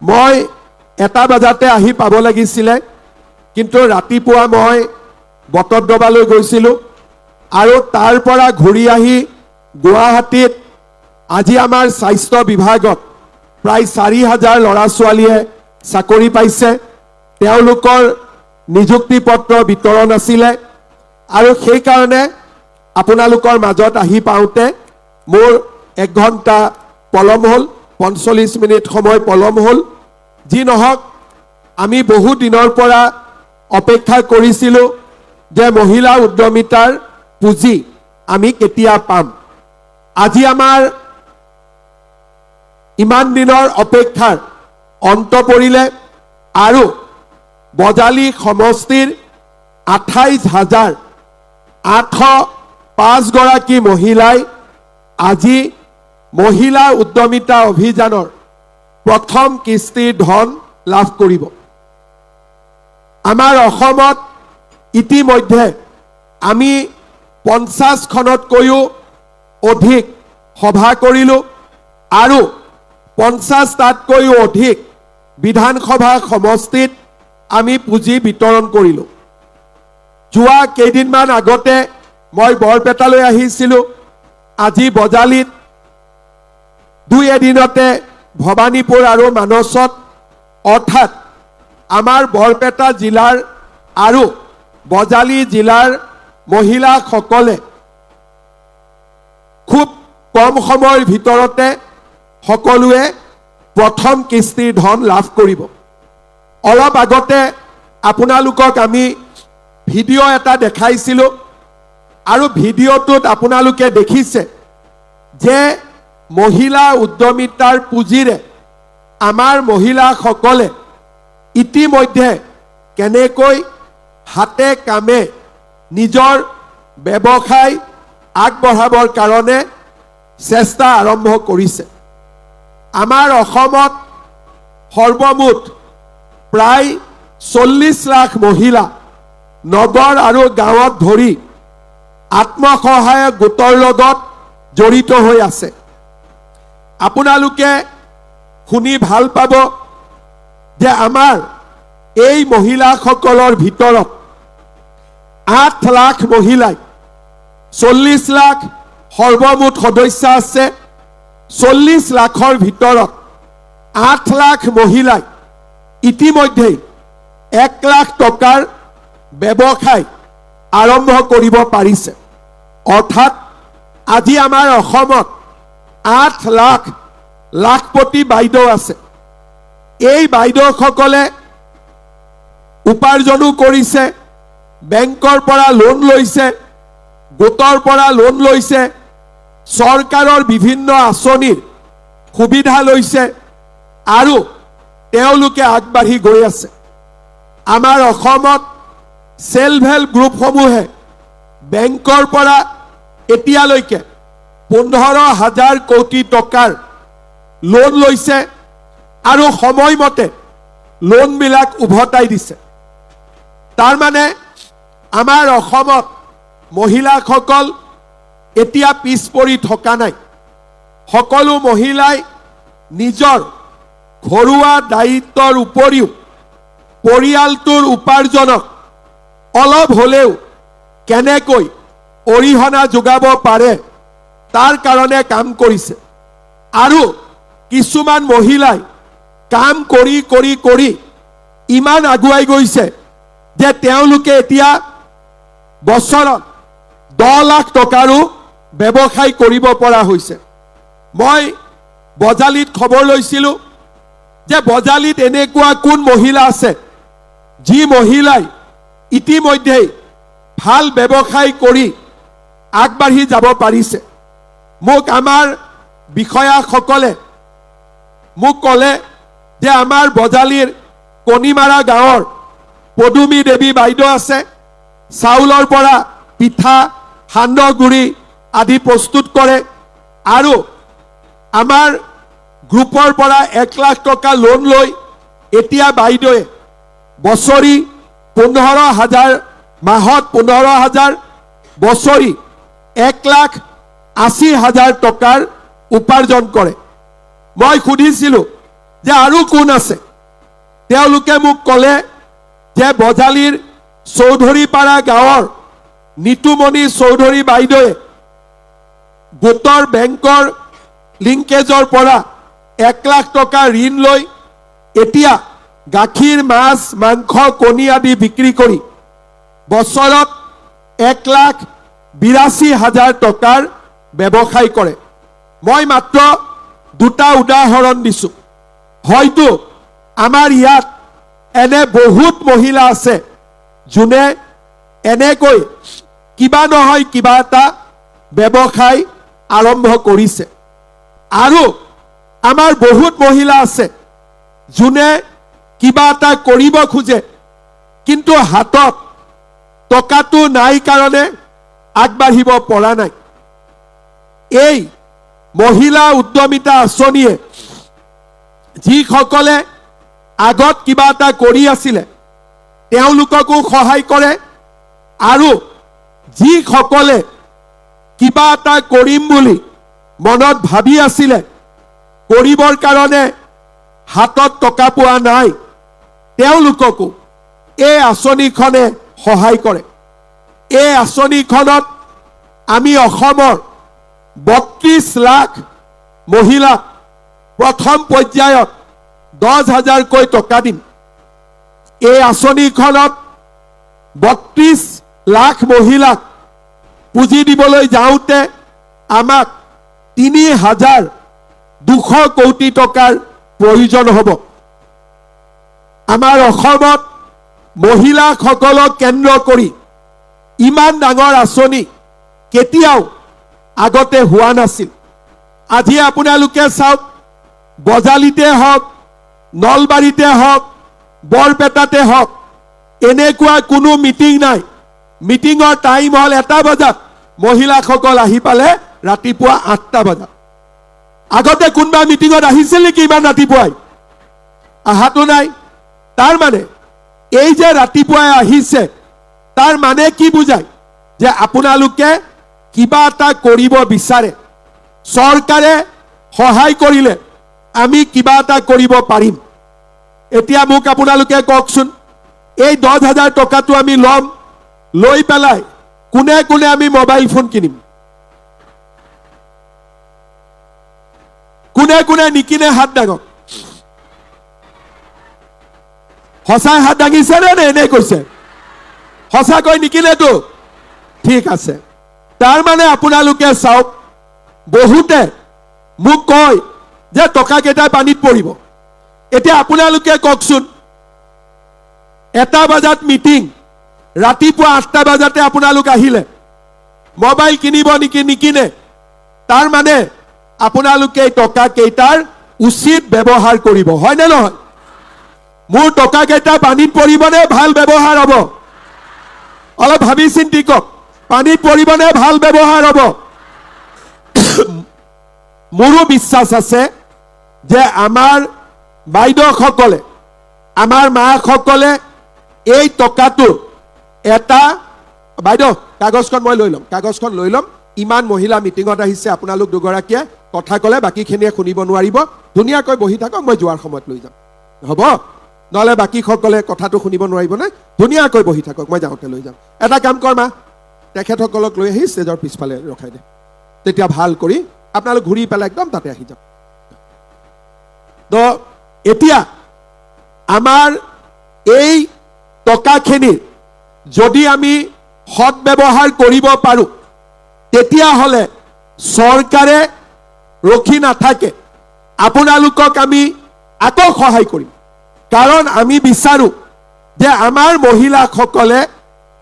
মই 1টা বজাতে আহি পাব লাগিছিলে, কিন্তু ৰাতিপুৱা মই বটদ্ৰৱালৈ গৈছিলোঁ আৰু তাৰ পৰা ঘূৰি আহি গুৱাহাটীত আজি আমাৰ স্বাস্থ্য বিভাগত প্ৰায় 4,000 ল'ৰা ছোৱালীয়ে চাকৰি পাইছে। তেওঁলোকৰ নিযুক্তি পত্ৰ বিতৰণ আছিলে আৰু সেই কাৰণে আপোনালোকৰ মাজত আহি পাওঁতে মোৰ 1 ঘণ্টা পলম হ'ল, 45 মিনিট সময় পলম হ'ল। যি নহওক, আমি বহু দিনৰ পৰা অপেক্ষা কৰিছিলোঁ যে মহিলা উদ্যমিতাৰ পুঁজি আমি কেতিয়া পাম। আজি আমাৰ ইমান দিনৰ অপেক্ষাৰ অন্ত পৰিলে আৰু বজালী সমষ্টিৰ 28,805 গৰাকী মহিলাই আজি মহিলা উদ্যমিতা অভিযানৰ প্ৰথম কিস্তিৰ ধন লাভ কৰিব। আমাৰ অসমত ইতিমধ্যে আমি 50খনতকৈও অধিক সভা কৰিলোঁ আৰু 50টাতকৈও অধিক বিধানসভা সমষ্টিত আমি পুঁজি বিতৰণ কৰিলোঁ। যোৱা কেইদিনমান আগতে মই বৰপেটালৈ আহিছিলোঁ। আজি বজালীত 2 এদিনতে ভবানীপুৰ আৰু মানসত, অৰ্থাৎ আমাৰ বৰপেটা জিলাৰ আৰু বজালী জিলাৰ মহিলাসকলে খুব কম সময়ৰ ভিতৰতে সকলোৱে প্ৰথম কিস্তিৰ ধন লাভ কৰিব। অলপ আগতে আপোনালোকক আমি ভিডিঅ' এটা দেখাইছিলোঁ আৰু ভিডিঅ'টোত আপোনালোকে দেখিছে যে মহিলা উদ্যমিতাৰ পুঁজিৰে আমাৰ মহিলাসকলে ইতিমধ্যে কেনেকৈ হাতে কামে নিজৰ ব্যৱসায় আগবঢ়াবৰ কাৰণে চেষ্টা আৰম্ভ কৰিছে। আমাৰ অসমত সৰ্বমুঠ প্ৰায় 40 লাখ মহিলা নগৰ আৰু গাঁৱত ধৰি আত্মসহায়ক গোটৰ লগত জড়িত হৈ আছে। আপোনালোকে শুনি ভাল পাব যে আমাৰ এই মহিলাসকলৰ ভিতৰত 8 লাখ মহিলাই 40 লাখ সৰ্বমুঠ সদস্য আছে। 40 লাখৰ ভিতৰত 8 লাখ মহিলাই ইতিমধ্যে 1 লাখ টকাৰ ব্যৱসায় আৰম্ভ কৰিব পাৰিছে। অৰ্থাৎ আজি আমাৰ অসমত 8 লাখ লাখপতি বাইদেউ আছে। এই বাইদেউসকলে উপাৰ্জনো কৰিছে, বেংকৰ পৰা লোন লৈছে, গোটৰ পৰা লোন লৈছে, চৰকাৰৰ বিভিন্ন আঁচনিৰ সুবিধা লৈছে আৰু তেওঁলোকে আগবাঢ়ি গৈ আছে। আমাৰ অসমত সেলফ হেল্প গ্ৰুপসমূহে বেংকৰ পৰা এতিয়ালৈকে 15,000 কোটি টকাৰ লোন লৈছে আৰু সময়মতে লোনবিলাক উভতাই দিছে। তাৰ মানে আমাৰ অসমত মহিলাসকল এতিয়া পিছ পৰি থকা নাই। সকলো মহিলাই নিজৰ ঘৰুৱা দায়িত্বৰ উপৰিও পৰিয়ালটোৰ উপাৰ্জনক অলপ হ'লেও কেনেকৈ অৰিহণা যোগাব পাৰে তাৰ কাৰণে কাম কৰিছে। আৰু কিছুমান মহিলাই কাম কৰি কৰি কৰি ইমান আগুৱাই গৈছে যে তেওঁলোকে এতিয়া বছৰত 10 লাখ টকাৰো ব্যৱসায় কৰিব পৰা হৈছে। মই বজালীত খবৰ লৈছিলোঁ যে বজালীত এনেকুৱা কোন মহিলা আছে যি মহিলাই ইতিমধ্যে ভাল ব্যৱসায় কৰি আগবাঢ়ি যাব পাৰিছে। মোক আমাৰ বিষয়াসকলে মোক ক'লে যে আমাৰ বজালীৰ কণিমাৰা গাঁৱৰ পদুমী দেৱী বাইদেউ আছে। চাউলৰ পৰা পিঠা, সান্দহগুৰি আদি প্ৰস্তুত কৰে আৰু আমাৰ গ্ৰুপৰ পৰা 1 লাখ টকা লোন লৈ এতিয়া বাইদেৱে বছৰি 15,000, মাহত 15,000, বছৰি 1,80,000 টকাৰ উপাৰ্জন কৰে। মই সুধিছিলোঁ যে আৰু কোন আছে তেওঁলোকে মোক ক'লে যে বজালীৰ চৌধুৰীপাৰা গাঁৱৰ নিতুমণি চৌধুৰী বাইদেৱে গোটৰ বেংকৰ লিংকেজৰ পৰা 1 লাখ টকা ঋণ লৈ এতিয়া গাখীৰ মাছ মাংস কণী আদি বিক্ৰী কৰি বছৰত 1,82,000 টকাৰ ব্যৱসায় কৰে মই মাত্ৰ দুটা উদাহৰণ দিছো হয়তো আমাৰ ইয়াত এনে বহুত মহিলা আছে যোনে এনেকৈ কিবা নহয় কিবা এটা ব্যৱসায় আৰম্ভ কৰিছে আৰু আমাৰ বহুত মহিলা আছে যোনে কিবা এটা কৰিব খোজে কিন্তু হাতত টকাটো নাই কাৰণে আগবাঢ়িব পৰা নাই এই মহিলা উদ্যমিতা আঁচনিয়ে যিসকলে আগত কিবা এটা কৰি আছিলে তেওঁলোককো সহায় কৰে আৰু যিসকলে কিবা এটা কৰিম বুলি মনত ভাবি আছিলে কৰিবৰ কাৰণে হাতত টকা পোৱা নাই তেওঁলোককো এই আঁচনিখনে সহায় কৰে এই আঁচনিখনত আমি অসমৰ 32 লাখ মহিলাক প্ৰথম পৰ্যায়ত 10,000 কৈ টকা দিম এই আঁচনিখনত 32 লাখ মহিলাক পুঁজি দিবলৈ যাওঁতে আমাক 3,200 কোটি টকাৰ প্ৰয়োজন হ'ব আমাৰ অসমত মহিলাসকলক কেন্দ্ৰ কৰি ইমান ডাঙৰ আঁচনি কেতিয়াও আগতে হোৱা নাছিল আজি আপোনালোকে চাওক বজালীতে হওক নলবাৰীতে হওক বৰপেটাতে হওক এনেকুৱা কোনো মিটিং নাই মিটিঙৰ টাইম হল 1 বজাত মহিলাসকল আহি পালে ৰাতিপুৱা 8টা বজাত আগতে কোনবা মিটিঙত আহিছিল নেকি ইমান ৰাতিপুৱাই আহাতো নাই তাৰ মানে এই যে ৰাতিপুৱাই আহিছে তাৰ মানে কি বুজায় যে আপোনালোকে কিবা এটা কৰিব বিচাৰে চৰকাৰে সহায় কৰিলে আমি কিবা এটা কৰিব পাৰিম এতিয়া মোক আপোনালোকে কওকচোন এই 10,000 টকাটো আমি লম লৈ পেলাই কোনে কোনে আমি মোবাইল ফোন কিনিম কোনে কোনে নিকিনে হাত দাঙক সঁচাই হাত দাঙিছে নে এনে কৈছে সঁচাকৈ নিকিনেতো ঠিক আছে তাৰ মানে আপোনালোকে চাওক বহুতে মোক কয় যে টকা কেইটা পানীত পৰিব এতিয়া আপোনালোকে কওকচোন 1 বজাত মিটিং ৰাতিপুৱা 8টা বজাতে আপোনালোক আহিলে মোবাইল কিনিব নেকি নিকিনে তাৰ মানে আপোনালোকে টকা কেইটাৰ উচিত ব্যৱহাৰ কৰিব হয় নে নহয় মোৰ টকা কেইটা পানীত পৰিবনে ভাল ব্যৱহাৰ হ'ব অলপ ভাবি চিন্তি কওক পানীত পৰিবনে ভাল ব্যৱহাৰ হ'ব মোৰো বিশ্বাস আছে যে আমাৰ বাইদেউসকলে আমাৰ মাসকলে এই টকাটো এটা বাইদেউ কাগজখন মই লৈ ল'ম ইমান মহিলা মিটিঙত আহিছে আপোনালোক দুগৰাকীয়ে কথা ক'লে বাকীখিনিয়ে শুনিব নোৱাৰিব ধুনীয়াকৈ বহি থাকক মই যোৱাৰ সময়ত লৈ যাম হ'ব নহলে বাকীসকলে কথাটো শুনিব নোৱাৰিব নে ধুনীয়াকৈ বহি থাকক মই যাওঁতে লৈ যাম এটা কাম কৰ মা তেখেতসকলক লৈ আহি ষ্টেজৰ পিছফালে ৰখাই দে তেতিয়া ভাল কৰি আপোনালোক ঘূৰি পেলাই একদম তাতে আহি যাম তো এতিয়া আমাৰ এই টকাখিনি যদি আমি সৎ ব্যৱহাৰ কৰিব পাৰো তেতিয়াহ'লে চৰকাৰে ৰখি নাথাকে আপোনালোকক আমি আকৌ সহায় কৰিম কাৰণ আমি বিচাৰো যে আমাৰ মহিলাসকলে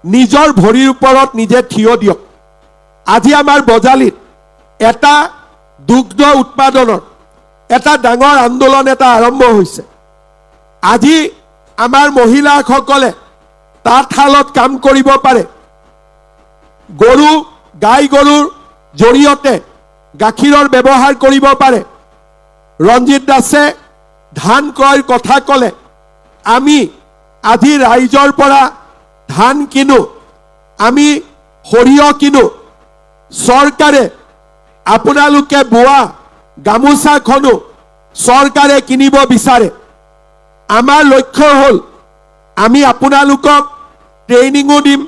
নিজৰ ভৰিৰ ওপৰত নিজে থিয় দিয়ক আজি আমাৰ বজালীত এটা দুগ্ধ উৎপাদনৰ এটা ডাঙৰ আন্দোলন এটা আৰম্ভ হৈছে আজি আমাৰ মহিলাসকলে তাঁতশালত কাম কৰিব পাৰে গৰু গাই গৰুৰ জৰিয়তে গাখীৰৰ ব্যৱহাৰ কৰিব পাৰে ৰঞ্জিত দাসে ধান ক্ৰয়ৰ কথা ক'লে আমি আজি ৰাইজৰ পৰা ধান কিনো আমি সৰিয়হ কিনো চৰকাৰে আপোনালোকে বোৱা গামোচাখনো চৰকাৰে কিনিব বিচাৰে আমাৰ লক্ষ্য হ'ল আমি আপোনালোকক ট্ৰেইনিংও দিম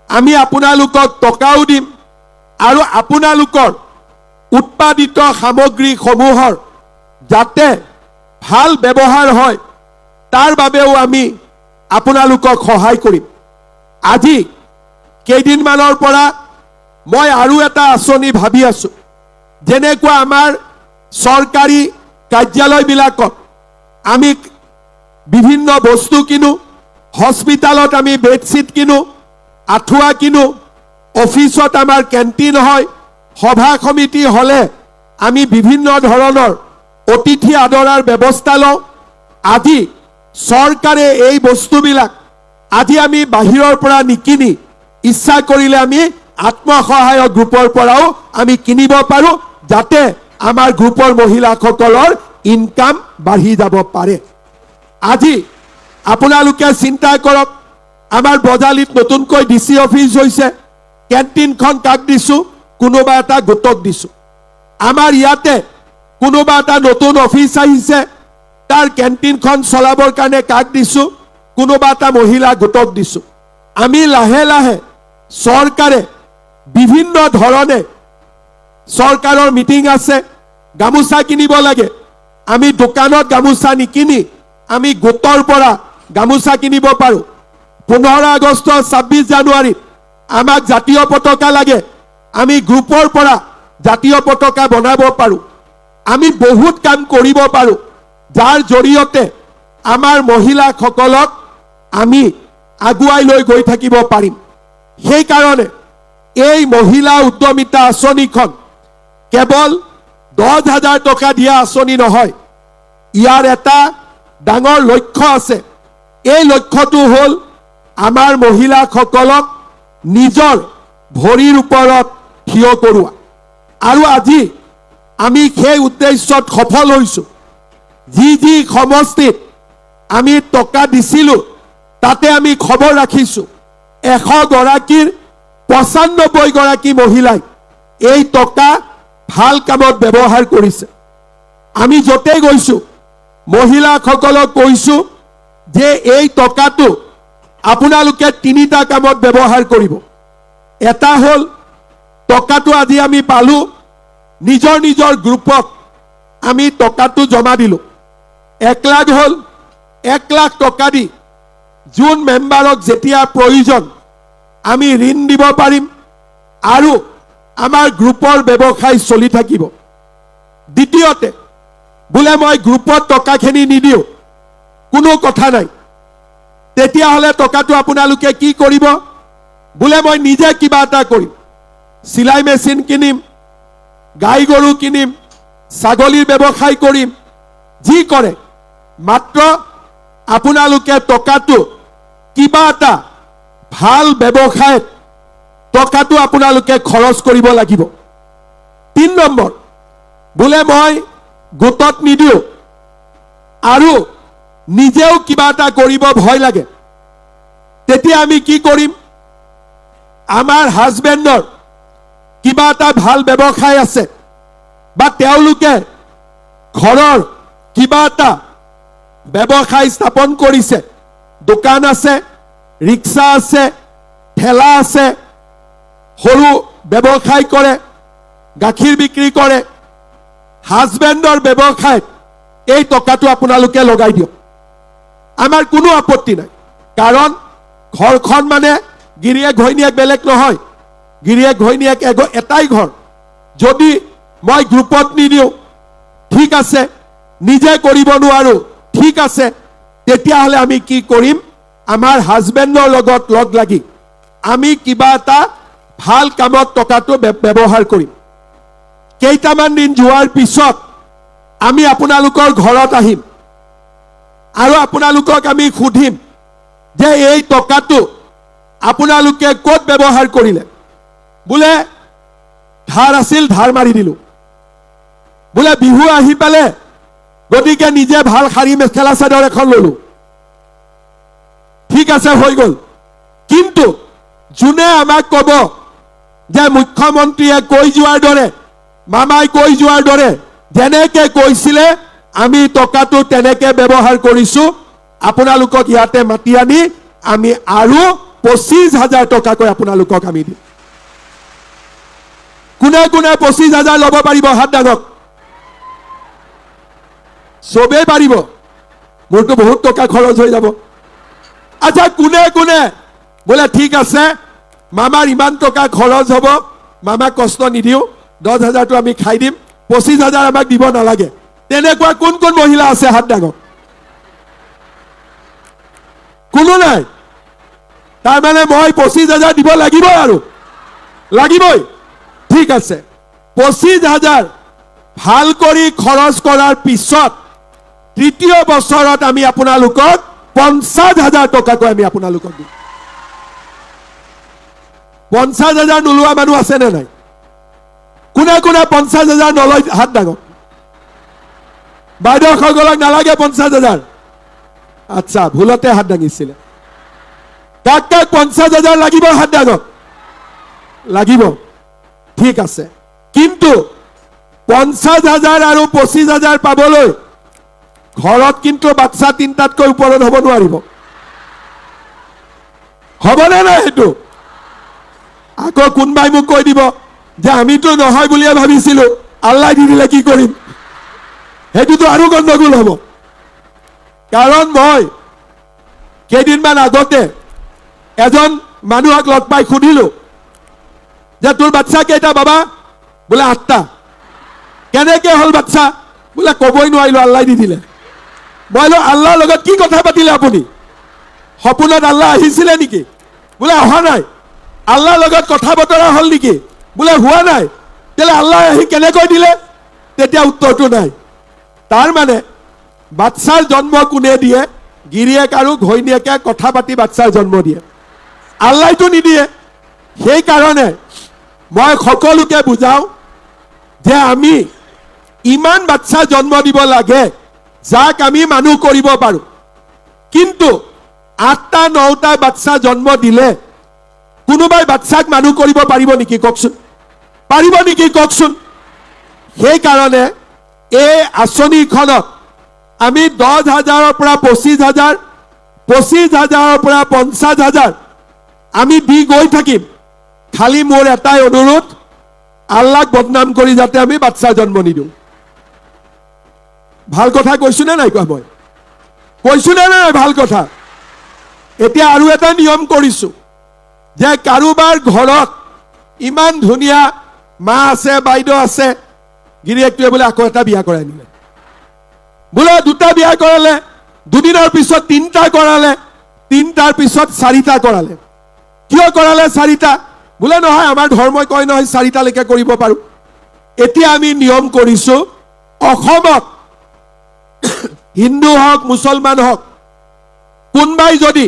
আমি আপোনালোকক টকাও দিম আৰু আপোনালোকৰ উৎপাদিত সামগ্ৰীসমূহৰ যাতে ভাল ব্যৱহাৰ হয় তাৰ বাবেও আমি আপোনালোকক সহায় কৰিম আজি কেইদিনমানৰ পৰা মই আৰু এটা আঁচনি ভাবি আছো যেনেকুৱা আমাৰ চৰকাৰী কাৰ্যালয়বিলাকত আমি বিভিন্ন বস্তু কিনো হস্পিটালত আমি বেডশিট কিনো আঁঠুৱা কিনো অফিচত আমাৰ কেণ্টিন হয় সভা সমিতি হলে আমি বিভিন্ন ধৰণৰ অতিথি আদৰাৰ ব্যৱস্থা লওঁ আজি চৰকাৰে এই বস্তুবিলাক আজি আমি বাহিৰৰ পৰা নিকিনি ইচ্ছা কৰিলে আমি আত্মসহায়ক গ্ৰুপৰ পৰাও আমি কিনিব পাৰো যাতে আমাৰ গ্ৰুপৰ মহিলাসকলৰ ইনকাম বাঢ়ি যাব পাৰে আজি আপোনালোকে চিন্তা কৰক আমাৰ বজালিত নতুনকৈ ডিসি অফিস হৈছে কেণ্টিনখন কাক দিছো কোনোবা এটা গোটক দিছো আমাৰ ইয়াতে কোনোবা এটা নতুন অফিস আহিছে তাৰ কেণ্টিনখন চলাবৰ কাৰণে কাক দিছো কোনোবা এটা মহিলা গোটক দিছো আমি লাহে লাহে চৰকাৰে বিভিন্ন ধৰণে চৰকাৰৰ মিটিং আছে গামুচা কিনিব লাগে আমি দোকানত গামুচা নিকিনি আমি গোটৰ পৰা গামুচা কিনিব পাৰো 15 আগষ্ট 26 জানুৱাৰী আমাক জাতীয় পতাকা লাগে আমি গ্ৰুপৰ পৰা জাতীয় পতাকা বনাব পাৰো আমি বহুত কাম কৰিব পাৰো যাৰ জৰিয়তে আমাৰ মহিলাসকলক আমি আগুৱাই লৈ গৈ থাকিব পাৰিম সেই কাৰণে এই মহিলা উদ্যমিতা আঁচনিখন কেৱল 10,000 টকা দিয়া আঁচনি নহয় ইয়াৰ এটা ডাঙৰ লক্ষ্য আছে এই লক্ষ্যটো হ'ল আমাৰ মহিলাসকলক নিজৰ ভৰিৰ ওপৰত থিয় কৰোৱা আৰু আজি আমি সেই উদ্দেশ্যত সফল হৈছো যি সমষ্টিত আমি টকা দিছিলো তাতে আমি খবৰ ৰাখিছো 100 গৰাকীৰ 95 গৰাকী মহিলাই এই টকা ভাল কামত ব্যৱহাৰ কৰিছে আমি যতে গৈছো মহিলাসকলক কৈছো যে এই টকাটো আপোনালোকে তিনিটা কামত ব্যৱহাৰ কৰিব এটা হ'ল টকাটো আজি আমি পালো নিজৰ নিজৰ গ্ৰুপত আমি টকাটো জমা দিলো 1 লাখ হ'ল 1 লাখ টকা দি যোন মেম্বাৰক যেতিয়া প্ৰয়োজন আমি ঋণ দিব পাৰিম আৰু আমাৰ গ্ৰুপৰ ব্যৱসায় চলি থাকিব দ্বিতীয়তে বুলে মই গ্ৰুপত টকাখিনি নিদিও কোনো কথা নাই তেতিয়া হলে টকাটো আপোনালোকে কি কৰিব বুলে মই নিজে কিবা এটা কৰিম সিলাই মেচিন কিনিম গাই গৰু কিনিম ছাগলীৰ ব্যৱসায় কৰিম যি কৰে মাত্ৰ আপোনালোকে টকাটো কিবা এটা ভাল ব্যৱসায়ত টকাটো আপোনালোকে খৰচ কৰিব লাগিব 3 নম্বৰ বুলে মই গোটত নিদিও আৰু নিজেও কিবা এটা কৰিব ভয় লাগে তেতিয়া আমি কি কৰিম আমাৰ হাজবেণ্ডৰ কিবা এটা ভাল ব্যৱসায় আছে বা তেওঁলোকে ঘৰৰ কিবা এটা ব্যৱসায় স্থাপন কৰিছে দোকান আছে ৰিক্সা আছে ঠেলা আছে সৰু ব্যৱসায় কৰে গাখীৰ বিক্ৰী কৰে হাজবেণ্ডৰ ব্যৱসায়ত এই টকাটো আপোনালোকে লগাই দিয়ক আমাৰ কোনো আপত্তি নাই কাৰণ ঘৰখন মানে গিৰিয়েক ঘৈণীয়েক বেলেগ নহয় গিৰিয়েক ঘৈণীয়েক এটাই ঘৰ যদি মই গ্ৰুপত নিদিও ঠিক আছে নিজে কৰিব নোৱাৰো ঠিক আছে তেতিয়া হলে আমি কি কৰিম আমাৰ হাজবেণ্ডৰ লগত লগ লাগি আমি কিবা এটা ভাল কামত টকাটো ব্যৱহাৰ কৰিম কেইটামান দিন যোৱাৰ পিছত আমি আপোনালোকৰ ঘৰত আহিম আৰু আপোনালোকক আমি খুদিম যে এই টকাটো আপোনালোকে ক'ত ব্যৱহাৰ কৰিলে বুলে ধাৰ আছিল ধাৰ মাৰি দিলো বুলে বিহু আহি পালে গতিকে নিজে ভাল শাৰী মেখেলা চাদৰ এখন ললো ঠিক আছে হৈ গল কিন্তু জুনে আমাক কব যে মুখ্যমন্ত্ৰীয়ে কৈ যোৱাৰ দৰে মামাই কৈ যোৱাৰ দৰে যেনেকে কৈছিলে আমি টকাটো তেনেকে ব্যৱহাৰ কৰিছো আপোনালোকক ইয়াতে মাতি আনি আমি আৰু 25,000 টকাকৈ আপোনালোকক আমি দিম কোনে কোনে 25,000 ল'ব পাৰিব হাত দাঙক সবেই পাৰিব মোৰটো বহুত টকা খৰচ হৈ যাব আচ্ছা কোনে কোনে বোলে ঠিক আছে মামাৰ ইমান টকা খৰচ হ'ব মামা কষ্ট নিদিও 10,000 টো আমি খাই দিম 25,000 আমাক দিব নালাগে তেনেকুৱা কোন কোন মহিলা আছে হাত দাঙক কোনো নাই তাৰ মানে মই 25,000 দিব লাগিব আৰু লাগিবই ঠিক আছে 25,000 ভাল কৰি খৰচ কৰাৰ পিছত তৃতীয় বছৰত আমি আপোনালোকক 50,000 টকাকৈ আমি আপোনালোকক দিম 50,000 নোলোৱা মানুহ আছে নে নাই কোনে কোনে 50,000 নলয় হাত দাঙক বাইদেউ সকলক নালাগে 50,000 আচ্ছা ভুলতে হাত দাঙিছিলে কাক কাক 50,000 লাগিব হাত দাঙক লাগিব ঠিক আছে কিন্তু 50,000 আৰু 25,000 পাবলৈ ঘৰত কিন্তু বাচ্চা তিনটাতকৈ ওপৰত হ'ব নোৱাৰিব হ'বনে নাই হেতু আকৌ কোনবাই মোক কৈ দিব যে আমিতো নহয় বুলিয়ে ভাবিছিলো আল্লাহ দি দিলে কি কৰিম হেতুটো আৰু গণ্ডগোল হ'ব কাৰণ মই কেইদিনমান আগতে এজন মানুহক লগ পাই সুধিলো যে তোৰ বাচ্চা কেইটা বাবা বোলে 8টা কেনেকে হল বাচ্চা বোলে কবই নোৱাৰিলো আল্লাহ দি দিলে বলো আল্লাহৰ লগত কি কথা পাতিলে আপুনি সপোনত আল্লাহ আহিছিলে নেকি বোলে অহা নাই আল্লাহৰ লগত কথা বতৰা হল নেকি বোলে হোৱা নাই তেলে আল্লাহ আহি কেনেকৈ দিলে তেতিয়া উত্তৰটো নাই তাৰ মানে বাচ্চাৰ জন্ম কোনে দিয়ে গিৰিয়েক আৰু ঘৈণীয়েকে কথা পাতি বাচ্চাৰ জন্ম দিয়ে আল্লাহটো নিদিয়ে সেই কাৰণে মই সকলোকে বুজাও যে আমি ইমান বাচ্চা জন্ম দিব লাগে যাক আমি মানুহ কৰিব পাৰো কিন্তু 8টা 9টা বাচ্চা জন্ম দিলে কোনোবাই বাচ্চাক মানুহ কৰিব পাৰিব নেকি কওকচোন পাৰিব নেকি কওকচোন সেই কাৰণে এই আঁচনিখনত আমি 10,000 ৰ পৰা 25,000 25,000 ৰ পৰা 50,000 আমি দি গৈ থাকিম খালি মোৰ এটাই অনুৰোধ আল্লাহক বদনাম কৰি যাতে আমি বাচ্চা জন্ম নিদিওঁ ভাল কথা কৈছো নে নাই কোৱা মই কৈছো নে নাই ভাল কথা এতিয়া আৰু এটা নিয়ম কৰিছো যে কাৰোবাৰ ঘৰত ইমান ধুনীয়া মা আছে বাইদেউ আছে গিৰিয়েকটোৱে বোলে আকৌ এটা বিয়া কৰাই নিলে বোলে দুটা বিয়া কৰালে দুদিনৰ পিছত তিনটা কৰালে তিনটাৰ পিছত চাৰিটা কৰালে কিয় কৰালে চাৰিটা বোলে নহয় আমাৰ ধৰ্মই কয় নহয় চাৰিটালৈকে কৰিব পাৰো এতিয়া আমি নিয়ম কৰিছো অসমত হিন্দু হওক মুছলমান হওক কোনবাই যদি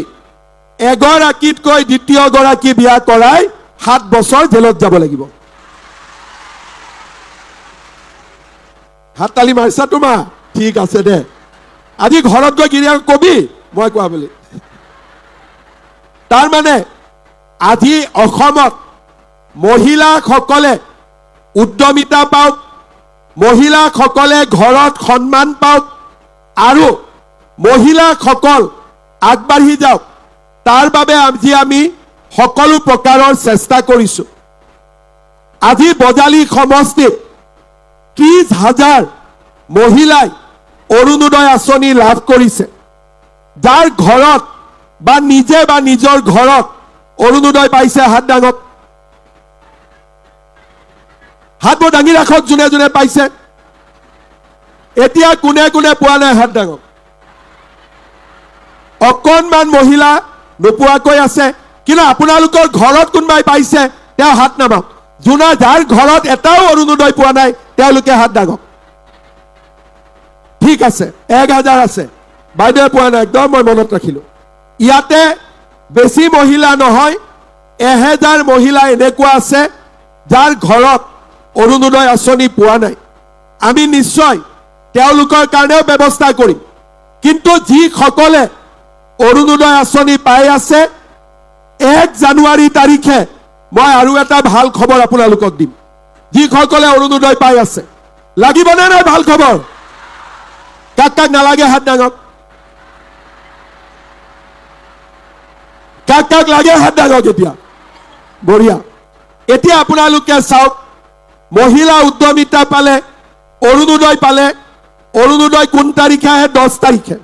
এগৰাকীতকৈ দ্বিতীয় গৰাকী বিয়া কৰাই 7 বছৰ জেলত যাব লাগিব হাত তালি মাৰিছা তোমাৰ ঠিক আছে দে আজি ঘৰত গৈ গিৰিয়েক কবি মই কোৱা বুলি তাৰ মানে আজি অসমত মহিলাসকলে উদ্যমিতা পাওক মহিলাসকলে ঘৰত সন্মান পাওক আৰু মহিলাসকল আগবাঢ়ি যাওক তাৰ বাবে আজি আমি সকলো প্ৰকাৰৰ চেষ্টা কৰিছো আজি বজালী সমষ্টিত 30,000 মহিলাই অৰুণোদয় আঁচনি লাভ কৰিছে যাৰ ঘৰত বা নিজে বা নিজৰ ঘৰত অৰুণোদয় পাইছে হাত দাঙক হাতবোৰ দাঙি ৰাখক যোনে যোনে পাইছে এতিয়া কোনে কোনে পোৱা নাই হাত দাঙক অকণমান মহিলা নোপোৱাকৈ আছে কিন্তু আপোনালোকৰ ঘৰত কোনবাই পাইছে তেওঁ হাত নামাওক যোনা যাৰ ঘৰত এটাও অৰুণোদয় পোৱা নাই তেওঁলোকে হাত দাঙক ঠিক আছে 1,000 আছে বাইদেউ পোৱা নাই একদম মই মনত ৰাখিলো ইয়াতে বেছি মহিলা নহয় 1,000 মহিলা এনেকুৱা আছে যাৰ ঘৰত অৰুণোদয় আঁচনি পোৱা নাই আমি নিশ্চয় তেওঁলোকৰ কাৰণেও ব্যৱস্থা কৰিম কিন্তু যিসকলে অৰুণোদয় আঁচনি পাই আছে 1 জানুৱাৰী তাৰিখে মই আৰু এটা ভাল খবৰ আপোনালোকক দিম যিসকলে অৰুণোদয় পাই আছে লাগিব নে নাই ভাল খবৰ কাক কাক নালাগে হাত দাঙক কাক কাক লাগে হাত দাঙক এতিয়া বঢ়িয়া এতিয়া আপোনালোকে চাওক মহিলা উদ্যমিতা পালে অৰুণোদয় পালে অৰুণোদয় কোন তাৰিখে আহে 10 তাৰিখে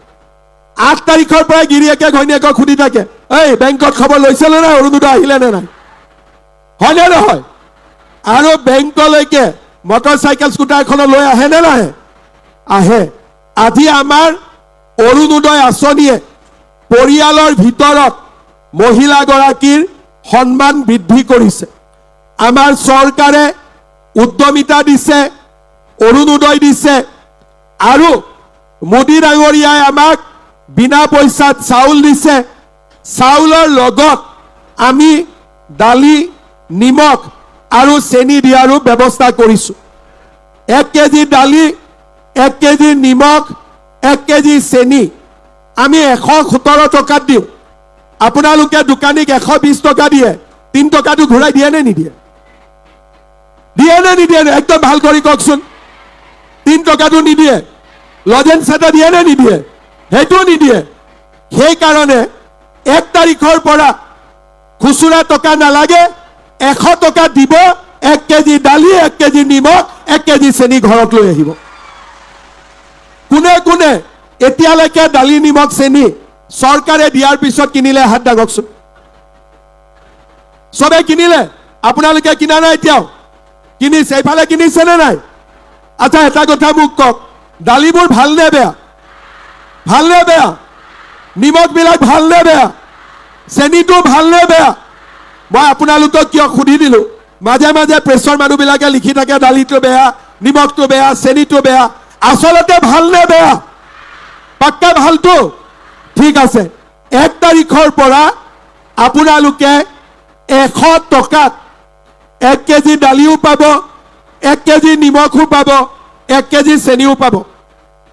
8 তাৰিখৰ পৰা গিৰিয়েকে ঘৈণীয়েকক সুধি থাকে এই বেংকত খবৰ লৈছিলে না অৰুণোদয় আহিলে নে নাই হয়নে নহয় আৰু বেংকলৈকে মটৰচাইকেল স্কুটাৰ এখন লৈ আহে নে নাহে আহে আজি আমাৰ অৰুণোদয় আঁচনিয়ে পৰিয়ালৰ ভিতৰত মহিলাগৰাকীৰ সন্মান বৃদ্ধি কৰিছে আমাৰ চৰকাৰে উদ্যমিতা দিছে অৰুণোদয় দিছে আৰু মোদী ডাঙৰীয়াই আমাক বিনা পইচাত চাউল দিছে চাউলৰ লগত আমি দালি নিমখ আৰু চেনি দিয়াৰো ব্যৱস্থা কৰিছো 1 কেজি দালি 1 কেজি নিমখ 1 কেজি চেনি আমি 117 টকাত দিওঁ আপোনালোকে দোকানীক 120 টকা দিয়ে 3 টকাটো ঘূৰাই দিয়ে নে নিদিয়ে দিয়ে নে নিদিয়ে একদম ভাল কৰি কওকচোন 3 টকাটো নিদিয়ে লজেন্স এটা দিয়ে নে নিদিয়ে সেইটো নিদিয়ে সেইকাৰণে 1 তাৰিখৰ পৰা খুচুৰা টকা নালাগে 100 টকা দিব 1 কেজি দালি 1 কেজি নিমখ 1 কেজি চেনি ঘৰত লৈ আহিব কোনে কোনে এতিয়ালৈকে দালি নিমখ চেনি চৰকাৰে দিয়াৰ পিছত কিনিলে হাত দাঙকচোন সবে কিনিলে আপোনালোকে কিনা নাই এতিয়াও কিনিছে এইফালে কিনিছে নে নাই আচ্ছা এটা কথা মোক কওক দালিবোৰ ভাল নে বেয়া নিমখ বিলাক ভাল নে বেয়া চেনিটো ভাল নে বেয়া মই আপোনালোকক কিয় সুধি দিলো মাজে মাজে প্ৰেছৰ মানুহবিলাকে লিখি থাকে দালিটো বেয়া নিমখটো বেয়া চেনিটো বেয়া আসলতে ভাল নে বেয়া পাক্কা ভালটো ঠিক আছে 1 তাৰিখৰ পৰা আপোনালোকে 100 টকাত 1 কেজি দালিও পাব 1 কেজি নিমখও পাব 1 কেজি চেনিও পাব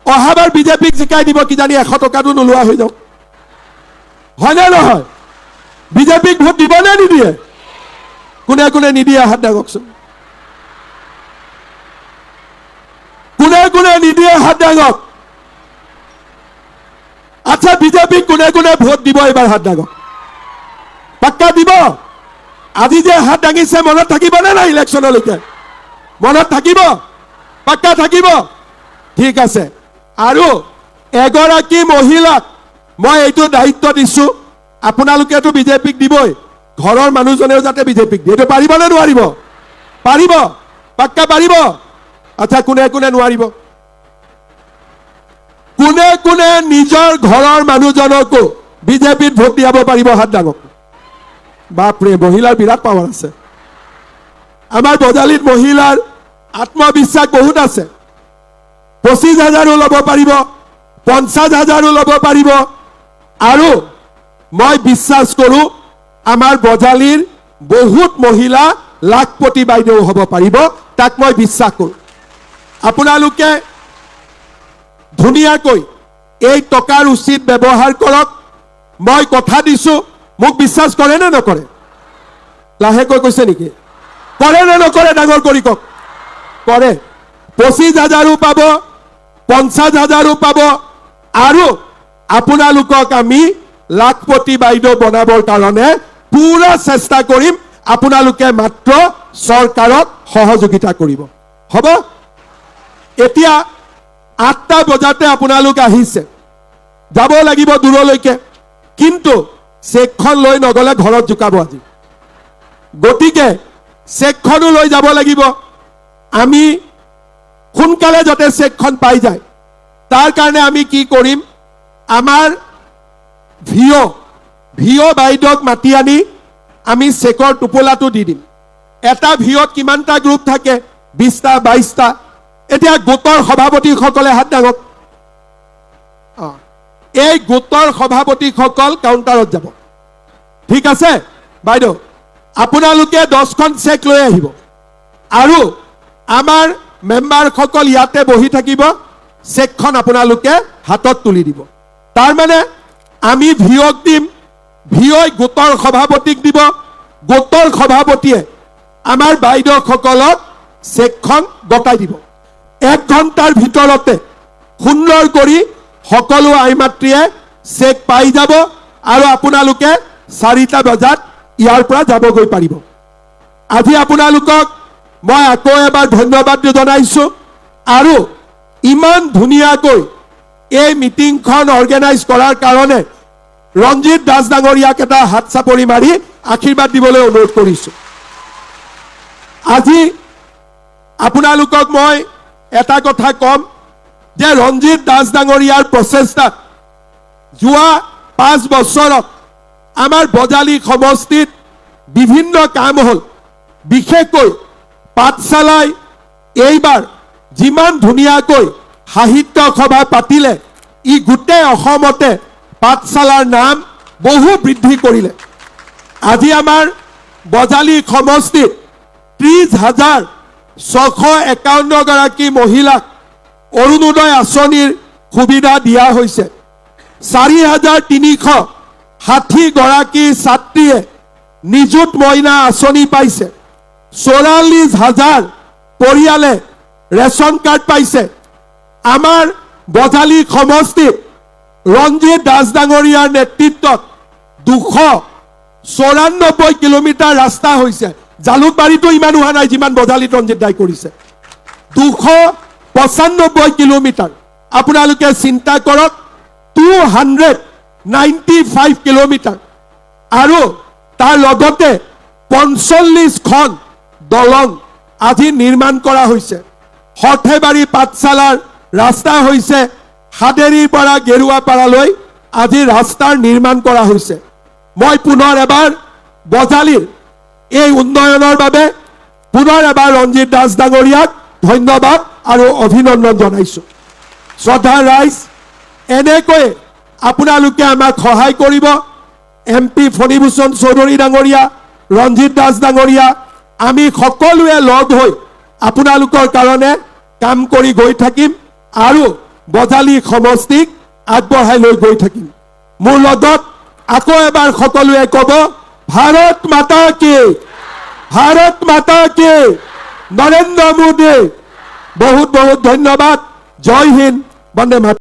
অহাবাৰ বিজেপিক জিকাই দিব কিজানি 100 টকাটো নোলোৱা হৈ যাওক হয়নে নহয় বিজেপিক ভোট দিব নে নিদিয়ে কোনে কোনে নিদিয়ে হাত দাঙকচোন কোনে কোনে নিদিয়ে হাত দাঙক আচ্ছা বিজেপিক কোনে কোনে ভোট দিব এবাৰ হাত দাঙক পাক্কা দিব আজি যে হাত দাঙিছে মনত থাকিব নে নাই ইলেকশ্যনলৈকে মনত থাকিব পাক্কা থাকিব ঠিক আছে আৰু এগৰাকী মহিলাক মই এইটো দায়িত্ব দিছো আপোনালোকেতো বিজেপিক দিবই ঘৰৰ মানুহজনেও যাতে বিজেপিক দিয়ে এইটো পাৰিব নে নোৱাৰিব পাৰিব পাক্কা পাৰিব আচ্ছা কোনে কোনে নোৱাৰিব কোনে কোনে নিজৰ ঘৰৰ মানুহজনকো বিজেপিত ভোট দিয়াব পাৰিব হাত দাঙক বাপৰে মহিলাৰ বিৰাট পাৱাৰ আছে আমাৰ বজালিত মহিলাৰ আত্মবিশ্বাস বহুত আছে 25,000 ল'ব পাৰিব 50,000 ল'ব পাৰিব আৰু মই বিশ্বাস কৰো আমাৰ বজালিৰ বহুত মহিলা লাখপতি বাইদেউ হ'ব পাৰিব তাক মই বিশ্বাস কৰো আপোনালোকে ধুনীয়াকৈ এই টকাৰ উচিত ব্যৱহাৰ কৰক মই কথা দিছো মোক বিশ্বাস কৰে নে নকৰে লাহেকৈ কৈছে নেকি কৰে নে নকৰে ডাঙৰ কৰি কওক কৰে 25,000 পাব 50,000 পাব আৰু আপোনালোকক আমি লাখপতি বাইদেউ বনাবৰ কাৰণে পুৰা চেষ্টা কৰিম আপোনালোকে মাত্ৰ চৰকাৰক সহযোগিতা কৰিব হ'ব এতিয়া 8টা বজাতে আপোনালোক আহিছে যাব লাগিব দূৰলৈকে কিন্তু চেকখন লৈ নগলে ঘৰত জুকাব আজি গতিকে চেকখনো লৈ যাব লাগিব আমি সোনকালে যাতে চেকখন পাই যায় তাৰ কাৰণে আমি কি কৰিম আমাৰ ভিঅ বাইদেউক মাতি আনি আমি চেকৰ টোপোলাটো দি দিম এটা ভিঅত কিমানটা গ্ৰুপ থাকে 20টা 22টা এতিয়া গোটৰ সভাপতিসকলে হাত দাঙক এই গোটৰ সভাপতিসকল কাউণ্টাৰত যাব ঠিক আছে বাইদেউ আপোনালোকে 10খন চেক লৈ আহিব আৰু আমাৰ মেম্বাৰসকল ইয়াতে বহি থাকিব চেকখন আপোনালোকে হাতত তুলি দিব তাৰ মানে আমি ভিঅক দিম ভিঅই গোটৰ সভাপতিক দিব গোটৰ সভাপতিয়ে আমাৰ বাইদেউসকলক চেকখন গতাই দিব 1 ঘণ্টাৰ ভিতৰতে সুন্দৰ কৰি সকলো আই মাতৃয়ে চেক পাই যাব আৰু আপোনালোকে 4টা বজাত ইয়াৰ পৰা যাবগৈ পাৰিব। আজি আপোনালোকক মই আকৌ এবাৰ ধন্যবাদ জনাইছো আৰু ইমান ধুনীয়াকৈ এই মিটিংখন অৰ্গেনাইজ কৰাৰ কাৰণে ৰঞ্জিত দাস ডাঙৰীয়াক এটা হাত চাপৰি মাৰি আশীৰ্বাদ দিবলৈ অনুৰোধ কৰিছো। আজি আপোনালোকক মই এটা কথা কম যে ৰঞ্জিত দাস ডাঙৰীয়াৰ প্ৰচেষ্টাত যোৱা 5 বছৰত আমাৰ বজালী সমষ্টিত বিভিন্ন কাম হ'ল। বিশেষকৈ পাঠশালাই এইবাৰ যিমান ধুনীয়াকৈ সাহিত্য সভা পাতিলে ই গোটেই অসমতে পাঠশালাৰ নাম বহু বৃদ্ধি কৰিলে। আজি আমাৰ বজালী সমষ্টিত 30,651 গৰাকী মহিলাক অৰুণোদয় আঁচনিৰ সুবিধা দিয়া হৈছে। 4,360 গৰাকী ছাত্ৰীয়ে নিযুত মইনা আঁচনি পাইছে। 44,000 পৰিয়ালে ৰেচন কাৰ্ড পাইছে। আমাৰ বজালী সমষ্টিত ৰঞ্জিত দাস ডাঙৰীয়াৰ নেতৃত্বত 294 কিলোমিটাৰ ৰাস্তা হৈছে। জালুকবাৰীতো ইমান হোৱা নাই যিমান বজালীত ৰঞ্জিত দাই কৰিছে। 295 কিলোমিটাৰ। আপোনালোকে চিন্তা কৰক, 295 কিলোমিটাৰ আৰু তাৰ লগতে 45খন দলং আজি নিৰ্মাণ কৰা হৈছে। সৰ্থেবাৰী পাঠশালাৰ ৰাস্তা হৈছে হাদেৰীৰ পৰা গেৰুৱাপাৰালৈ আজি ৰাস্তাৰ নিৰ্মাণ কৰা হৈছে। মই পুনৰ এবাৰ বজালীৰ এই উন্নয়নৰ বাবে পুনৰ এবাৰ ৰঞ্জিত দাস ডাঙৰীয়াক ধন্যবাদ আৰু অভিনন্দন জনাইছো। শ্ৰদ্ধাৰ ৰাইজ, এনেকৈ আপোনালোকে আমাক সহায় কৰিব। MP ফণীভূষণ চৌধুৰী ডাঙৰীয়া, ৰঞ্জিত দাস ডাঙৰীয়া, আমি সকলোৱে লগ হৈ আপোনালোকৰ কাৰণে কাম কৰি গৈ থাকিম আৰু বজালী সমষ্টিক আগবঢ়াই লৈ গৈ থাকিম। মোৰ লগত আকৌ এবাৰ সকলোৱে ক'ব, ভাৰত মাতা কি, ভাৰত মাতা কি, নৰেন্দ্ৰ মোদী। বহুত বহুত ধন্যবাদ। জয় হিন্দ, বন্দে মাতৰম।